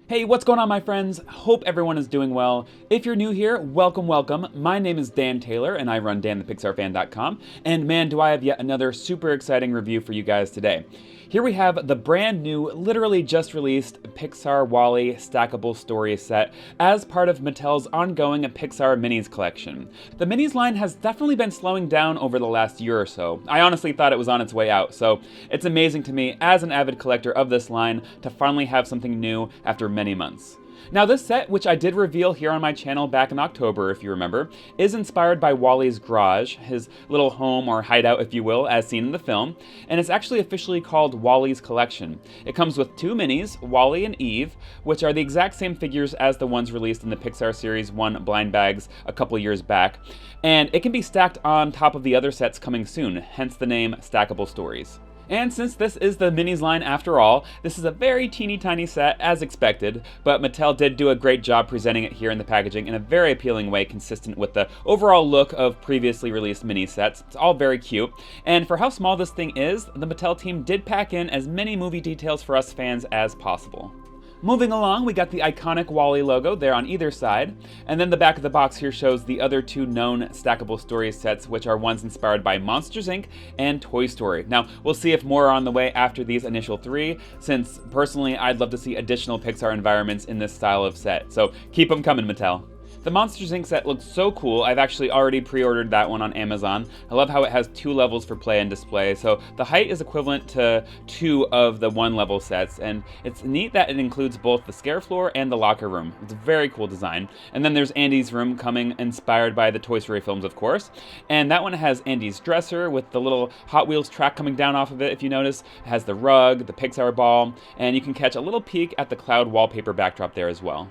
Hey, what's going on, my friends? Hope everyone is doing well. If you're new here, welcome, welcome. My name is Dan Taylor, and I run danthepixarfan.com. And man, do I have yet another super exciting review for you guys today. Here we have the brand new, literally just released Pixar WALL-E Stackable Stories set as part of Mattel's ongoing Pixar Minis collection. The Minis line has definitely been slowing down over the last year or so. I honestly thought it was on its way out, so it's amazing to me as an avid collector of this line to finally have something new after many months. Now this set, which I did reveal here on my channel back in October, if you remember, is inspired by WALL-E's garage, his little home or hideout, if you will, as seen in the film, and it's actually officially called WALL-E's Collection. It comes with two minis, WALL-E and Eve, which are the exact same figures as the ones released in the Pixar Series 1 blind bags a couple years back, and it can be stacked on top of the other sets coming soon, hence the name Stackable Stories. And since this is the Minis line after all, this is a very teeny tiny set as expected, but Mattel did do a great job presenting it here in the packaging in a very appealing way consistent with the overall look of previously released mini sets. It's all very cute, and for how small this thing is, the Mattel team did pack in as many movie details for us fans as possible. Moving along, we got the iconic WALL-E logo there on either side, and then the back of the box here shows the other two known Stackable Stories sets, which are ones inspired by Monsters, Inc. and Toy Story. Now, we'll see if more are on the way after these initial three, since personally I'd love to see additional Pixar environments in this style of set, so keep them coming, Mattel. The Monsters, Inc. set looks so cool. I've actually already pre-ordered that one on Amazon. I love how it has two levels for play and display, so the height is equivalent to two of the one level sets, and it's neat that it includes both the scare floor and the locker room. It's a very cool design. And then there's Andy's room, coming inspired by the Toy Story films, of course, and that one has Andy's dresser with the little Hot Wheels track coming down off of it, if you notice. It has the rug, the Pixar ball, and you can catch a little peek at the cloud wallpaper backdrop there as well.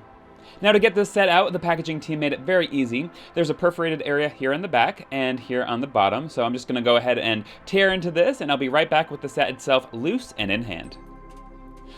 Now, to get this set out, the packaging team made it very easy. There's a perforated area here in the back and here on the bottom, so I'm just going to go ahead and tear into this, and I'll be right back with the set itself loose and in hand.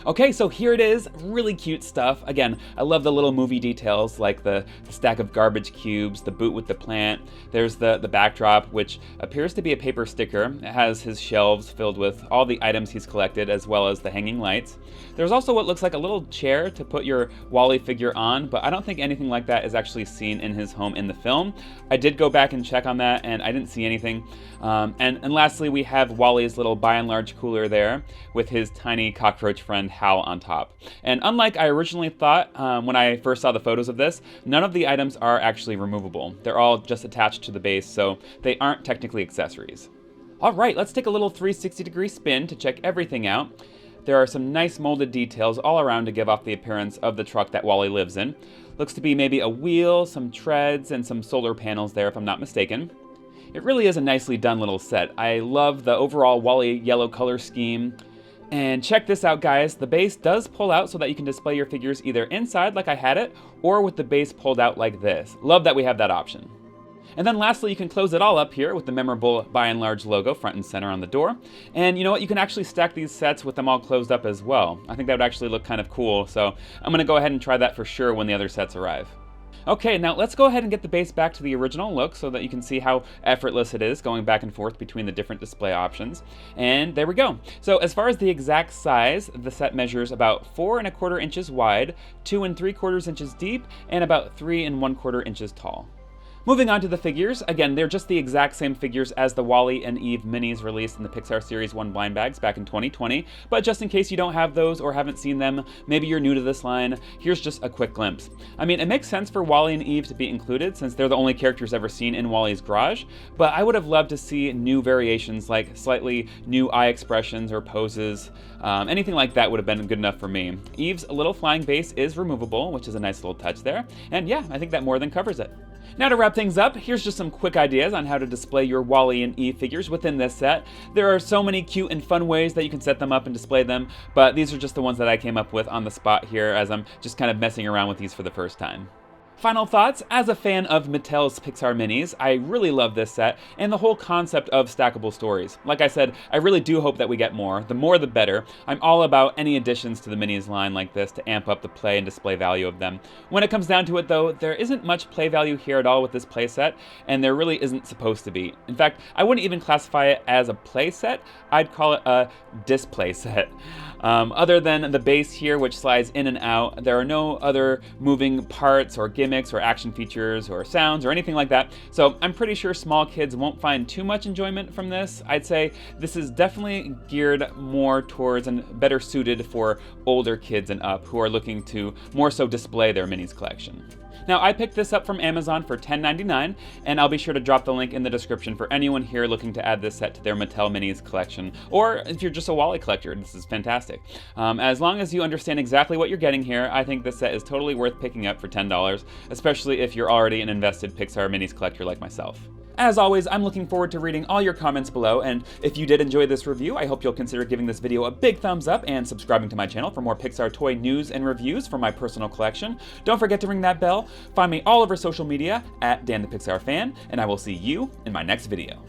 Okay, so here it is, really cute stuff. Again, I love the little movie details like the stack of garbage cubes, the boot with the plant. There's the backdrop, which appears to be a paper sticker. It has his shelves filled with all the items he's collected, as well as the hanging lights. There's also what looks like a little chair to put your WALL-E figure on, but I don't think anything like that is actually seen in his home in the film. I did go back and check on that, and I didn't see anything. And lastly, we have WALL-E's little by and large cooler there with his tiny cockroach friend Hal on top. And unlike I originally thought when I first saw the photos of this, none of the items are actually removable. They're all just attached to the base, so they aren't technically accessories. All right, let's take a little 360-degree spin to check everything out. There are some nice molded details all around to give off the appearance of the truck that WALL-E lives in. Looks to be maybe a wheel, some treads, and some solar panels there if I'm not mistaken. It really is a nicely done little set. I love the overall WALL-E yellow color scheme. And check this out, guys. The base does pull out so that you can display your figures either inside like I had it, or with the base pulled out like this. Love that we have that option. And then lastly, you can close it all up here with the memorable by and large logo front and center on the door. And you know what? You can actually stack these sets with them all closed up as well. I think that would actually look kind of cool, so I'm gonna go ahead and try that for sure when the other sets arrive. Okay, now let's go ahead and get the base back to the original look so that you can see how effortless it is going back and forth between the different display options. And there we go. So as far as the exact size, the set measures about 4 1/4 inches wide, 2 3/4 inches deep, and about 3 1/4 inches tall. Moving on to the figures, again, they're just the exact same figures as the WALL-E and Eve minis released in the Pixar Series 1 blind bags back in 2020, but just in case you don't have those or haven't seen them, maybe you're new to this line, here's just a quick glimpse. I mean, it makes sense for WALL-E and Eve to be included since they're the only characters ever seen in WALL-E's garage, but I would have loved to see new variations like slightly new eye expressions or poses. Anything like that would have been good enough for me. Eve's little flying base is removable, which is a nice little touch there, and yeah, I think that more than covers it. Now to wrap things up, here's just some quick ideas on how to display your WALL-E and Eve figures within this set. There are so many cute and fun ways that you can set them up and display them, but these are just the ones that I came up with on the spot here as I'm just kind of messing around with these for the first time. Final thoughts, as a fan of Mattel's Pixar Minis, I really love this set and the whole concept of stackable stories. Like I said, I really do hope that we get more. The more the better. I'm all about any additions to the Minis line like this to amp up the play and display value of them. When it comes down to it though, there isn't much play value here at all with this playset, and there really isn't supposed to be. In fact, I wouldn't even classify it as a playset, I'd call it a display set. Other than the base here, which slides in and out, there are no other moving parts or gimmicks or action features or sounds or anything like that, so I'm pretty sure small kids won't find too much enjoyment from this. I'd say this is definitely geared more towards and better suited for older kids and up who are looking to more so display their Minis collection. Now, I picked this up from Amazon for $10.99, and I'll be sure to drop the link in the description for anyone here looking to add this set to their Mattel Minis collection, or if you're just a Wally collector, this is fantastic. As long as you understand exactly what you're getting here, I think this set is totally worth picking up for $10, especially if you're already an invested Pixar Minis collector like myself. As always, I'm looking forward to reading all your comments below, and if you did enjoy this review, I hope you'll consider giving this video a big thumbs up and subscribing to my channel for more Pixar toy news and reviews from my personal collection. Don't forget to ring that bell. Find me all over social media at Dan the Pixar Fan, and I will see you in my next video.